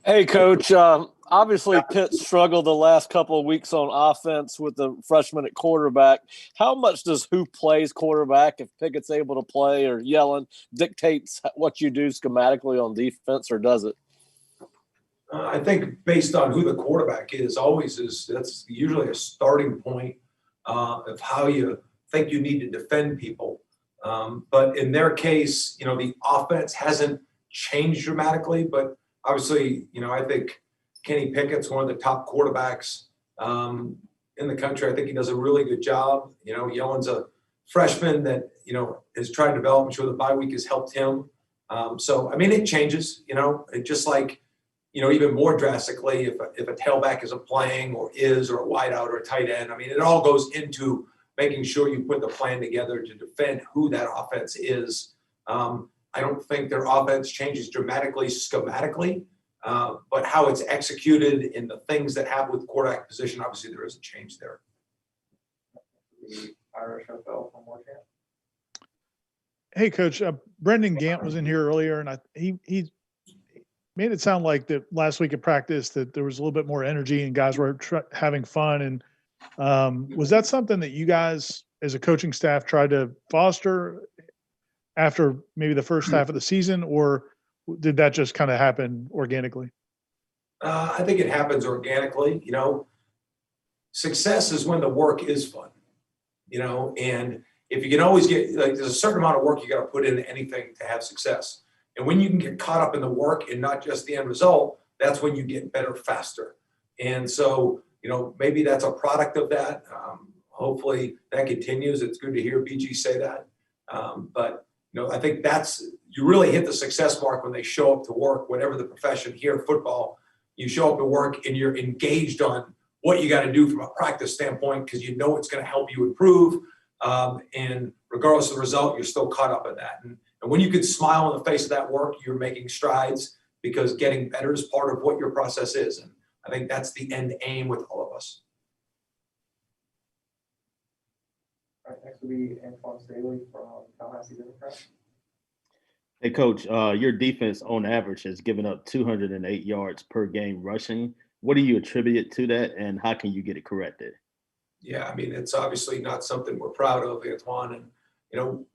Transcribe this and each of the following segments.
Hey, Coach. Obviously, Pitt struggled the last couple of weeks on offense with the freshman at quarterback. How much does who plays quarterback, if Pickett's able to play or yelling, dictates what you do schematically on defense, or does it? I think based on who the quarterback is, that's usually a starting point of how you think you need to defend people. But in their case, the offense hasn't changed dramatically. But obviously, I think Kenny Pickett's one of the top quarterbacks in the country. I think he does a really good job. Yellen's a freshman that has tried to develop. I'm sure the bye week has helped him. So I mean, it changes. It just like even more drastically if a tailback isn't playing or a wideout or a tight end. I mean, it all goes into making sure you put the plan together to defend who that offense is. I don't think their offense changes dramatically schematically, but how it's executed in the things that happen with the quarterback position, obviously there is a change there. The Irish FL from Warchant. Hey, Coach. Brendan Gant was in here earlier, and he made it sound like that last week at practice that there was a little bit more energy and guys were having fun. And was that something that you guys as a coaching staff tried to foster after maybe the first half of the season, or did that just kind of happen organically? I think it happens organically. Success is when the work is fun, and if you can always get, there's a certain amount of work you got to put into anything to have success. And when you can get caught up in the work and not just the end result, that's when you get better faster. And so, maybe that's a product of that. Hopefully that continues. It's good to hear BG say that. But I think you really hit the success mark when they show up to work, whatever the profession here, football, you show up to work and you're engaged on what you got to do from a practice standpoint because it's going to help you improve. And regardless of the result, you're still caught up in that. And when you could smile on the face of that work, you're making strides because getting better is part of what your process is. And I think that's the end aim with all of us. All right, next will be Antoine Staley from Tallahassee Democrat. Hey, Coach, your defense on average has given up 208 yards per game rushing. What do you attribute to that, and how can you get it corrected? Yeah, I mean, it's obviously not something we're proud of, Antoine. And,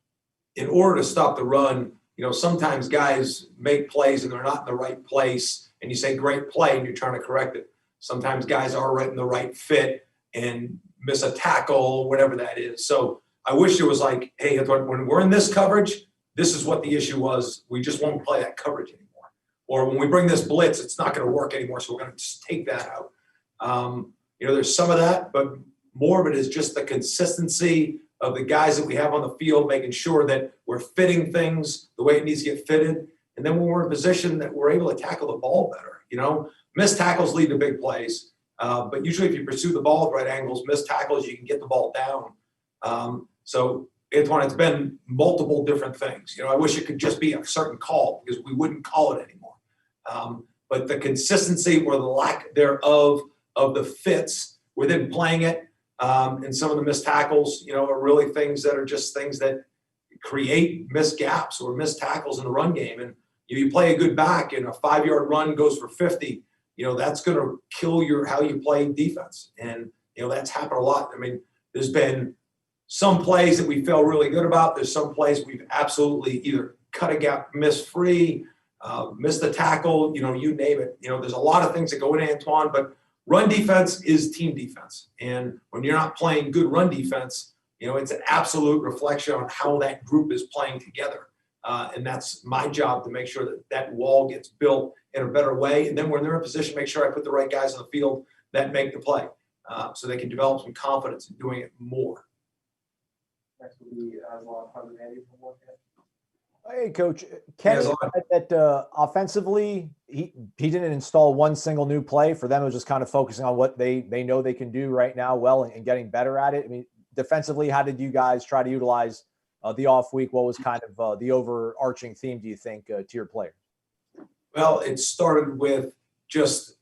in order to stop the run, sometimes guys make plays and they're not in the right place, and you say great play and you're trying to correct it. Sometimes guys are right in the right fit and miss a tackle, whatever that is. So I wish it was like, hey, when we're in this coverage, this is what the issue was. We just won't play that coverage anymore. Or when we bring this blitz, it's not going to work anymore, so we're going to just take that out. There's some of that, but more of it is just the consistency of the guys that we have on the field, making sure that we're fitting things the way it needs to get fitted. And then when we're in a position that we're able to tackle the ball better, missed tackles lead to big plays. But usually if you pursue the ball at the right angles, missed tackles, you can get the ball down. So Antoine, it's been multiple different things. I wish it could just be a certain call because we wouldn't call it anymore. But the consistency or the lack thereof of the fits within playing it, and some of the missed tackles, are really things that are just things that create missed gaps or missed tackles in the run game. And you play a good back and a 5-yard run goes for 50, that's going to kill how you play defense. And, that's happened a lot. I mean, there's been some plays that we feel really good about. There's some plays we've absolutely either cut a gap, missed free, missed a tackle, you name it. There's a lot of things that go in, Antoine, but run defense is team defense. And when you're not playing good run defense, it's an absolute reflection on how that group is playing together. And that's my job to make sure that wall gets built in a better way. And then when they're in position, make sure I put the right guys on the field that make the play so they can develop some confidence in doing it more. Next will be Aslan Hazanadi from Warchant. Hey, Coach. Kenny said that offensively, he didn't install one single new play. For them, it was just kind of focusing on what they know they can do right now well and getting better at it. I mean, defensively, how did you guys try to utilize the off week? What was kind of the overarching theme, do you think, to your players? Well, it started with just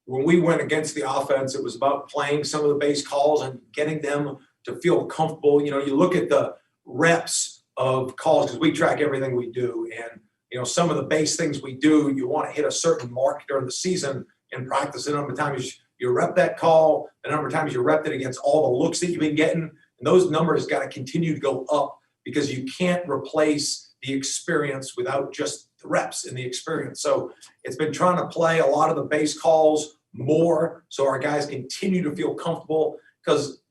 when we went against the offense, it was about playing some of the base calls and getting them to feel comfortable. You look at the reps of calls because we track everything we do. And, some of the base things we do, you want to hit a certain mark during the season and practice the number of times you rep that call, the number of times you rep it against all the looks that you've been getting. And those numbers got to continue to go up because you can't replace the experience without just the reps and the experience. So it's been trying to play a lot of the base calls more so our guys continue to feel comfortable because,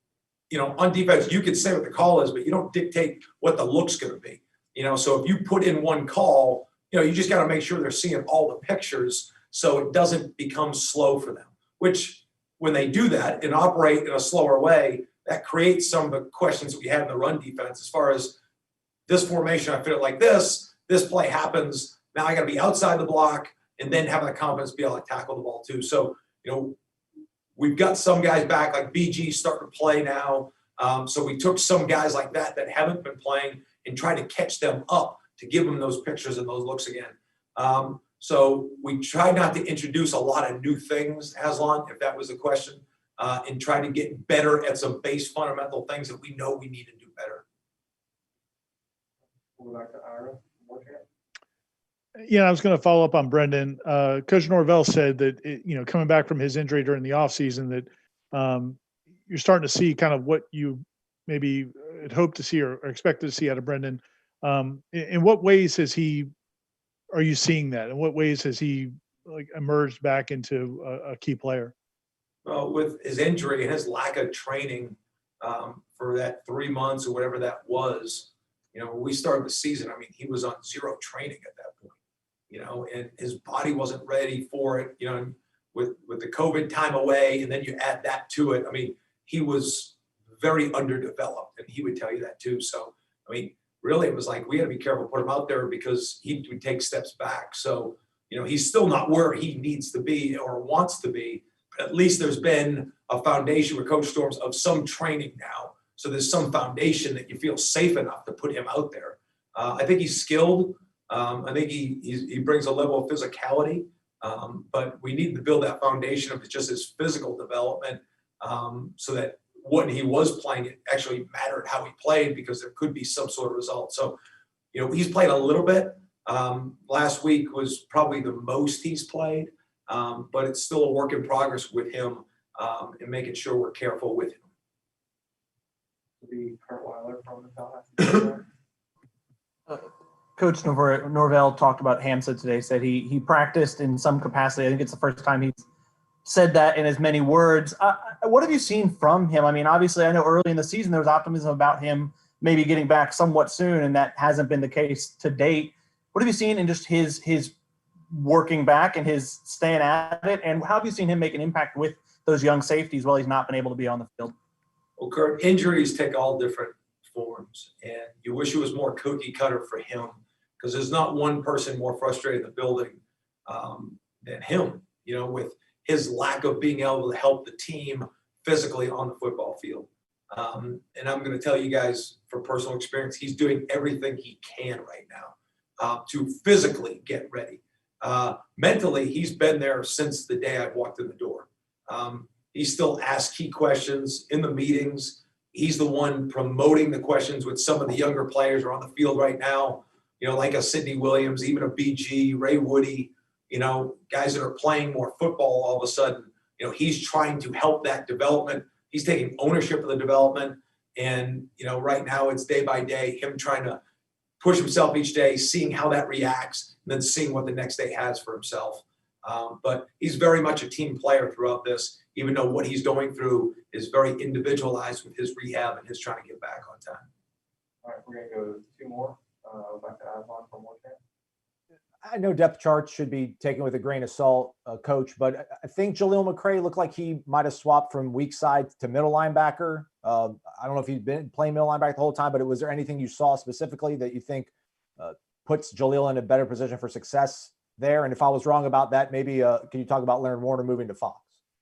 on defense, you can say what the call is, but you don't dictate what the look's going to be. So if you put in one call, you just got to make sure they're seeing all the pictures so it doesn't become slow for them, which when they do that and operate in a slower way, that creates some of the questions we had in the run defense as far as this formation, I fit it like this play happens, now I got to be outside the block and then have the confidence to be able to tackle the ball too. So, we've got some guys back like BG starting to play now. So we took some guys like that haven't been playing and tried to catch them up to give them those pictures and those looks again. So we tried not to introduce a lot of new things, Aslan, if that was the question, and try to get better at some base fundamental things that we know we need to do better. We'll go back to Ira. Warchant. Yeah, I was going to follow up on Brendan. Coach Norvell said that, coming back from his injury during the offseason, that you're starting to see kind of what you maybe had hoped to see or expected to see out of Brendan. In what ways are you seeing that? In what ways has he emerged back into a key player? Well, with his injury and his lack of training for that 3 months or whatever that was, when we started the season, he was on zero training at that point. And his body wasn't ready for it, with the COVID time away, and then you add that to it. He was very underdeveloped, and he would tell you that too. So, really it was like, we had to be careful to put him out there because he would take steps back. So, he's still not where he needs to be or wants to be, but at least there's been a foundation with Coach Storms of some training now. So there's some foundation that you feel safe enough to put him out there. I think he's skilled. I think he brings a level of physicality, but we need to build that foundation of just his physical development so that when he was playing, it actually mattered how he played because there could be some sort of result. So, he's played a little bit. Last week was probably the most he's played, but it's still a work in progress with him and making sure we're careful with him. The Kurt Weiler from the Tallahassee. Coach Norvell talked about Hamsah today, said he practiced in some capacity. I think it's the first time he's said that in as many words. What have you seen from him? Obviously, I know early in the season there was optimism about him maybe getting back somewhat soon, and that hasn't been the case to date. What have you seen in just his working back and his staying at it, and how have you seen him make an impact with those young safeties while he's not been able to be on the field? Well, Kurt, injuries take all different forms, and you wish it was more cookie cutter for him because there's not one person more frustrated in the building than him, with his lack of being able to help the team physically on the football field. And I'm going to tell you guys from personal experience, he's doing everything he can right now to physically get ready. Mentally, he's been there since the day I walked in the door. He still asks key questions in the meetings. He's the one promoting the questions with some of the younger players who are on the field right now, like a Sidney Williams, even a BG, Ray Woody, guys that are playing more football all of a sudden. He's trying to help that development. He's taking ownership of the development. And, right now it's day by day, him trying to push himself each day, seeing how that reacts, and then seeing what the next day has for himself. But he's very much a team player throughout this, even though what he's going through is very individualized with his rehab and his trying to get back on time. All right, we're going to go 2 more. Back to Aslan from Warchant. I know depth charts should be taken with a grain of salt, Coach, but I think Jaleel McCray looked like he might have swapped from weak side to middle linebacker. I don't know if he's been playing middle linebacker the whole time, but was there anything you saw specifically that you think puts Jaleel in a better position for success there? And if I was wrong about that, maybe can you talk about Leonard Warner moving to Fox?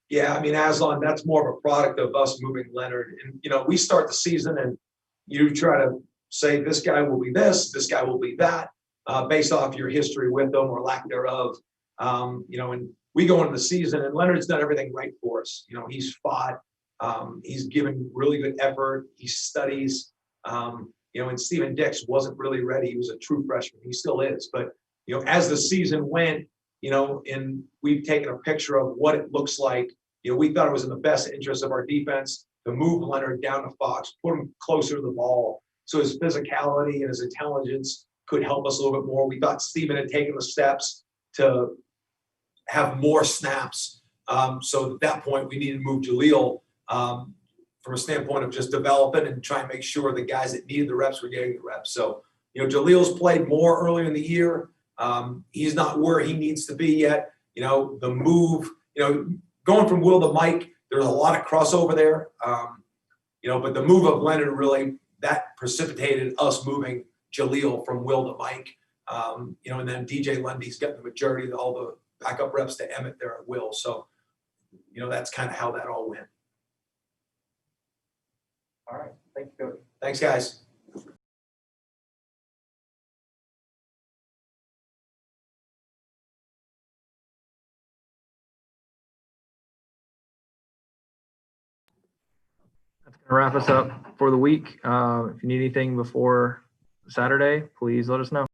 Yeah, Aslan, that's more of a product of us moving Leonard. And, we start the season and you try to say this guy will be this guy will be that. Based off your history with them or lack thereof, and we go into the season and Leonard's done everything right for us. He's fought, he's given really good effort, he studies, and Steven Dix wasn't really ready. He was a true freshman. He still is, but, as the season went, and we've taken a picture of what it looks like, we thought it was in the best interest of our defense to move Leonard down to Fox, put him closer to the ball. So his physicality and his intelligence could help us a little bit more. We thought Steven had taken the steps to have more snaps. So at that point, we needed to move Jaleel from a standpoint of just developing and trying to make sure the guys that needed the reps were getting the reps. So, Jaleel's played more earlier in the year. He's not where he needs to be yet. The move, going from Will to Mike, there's a lot of crossover there. But the move of Leonard really, that precipitated us moving Jaleel from Will to Mike. And then DJ Lundy's got the majority of all the backup reps to Emmett there at Will. So, that's kind of how that all went. All right. Thank you, Coach. Thanks, guys. That's going to wrap us up for the week. If you need anything before Saturday, please let us know.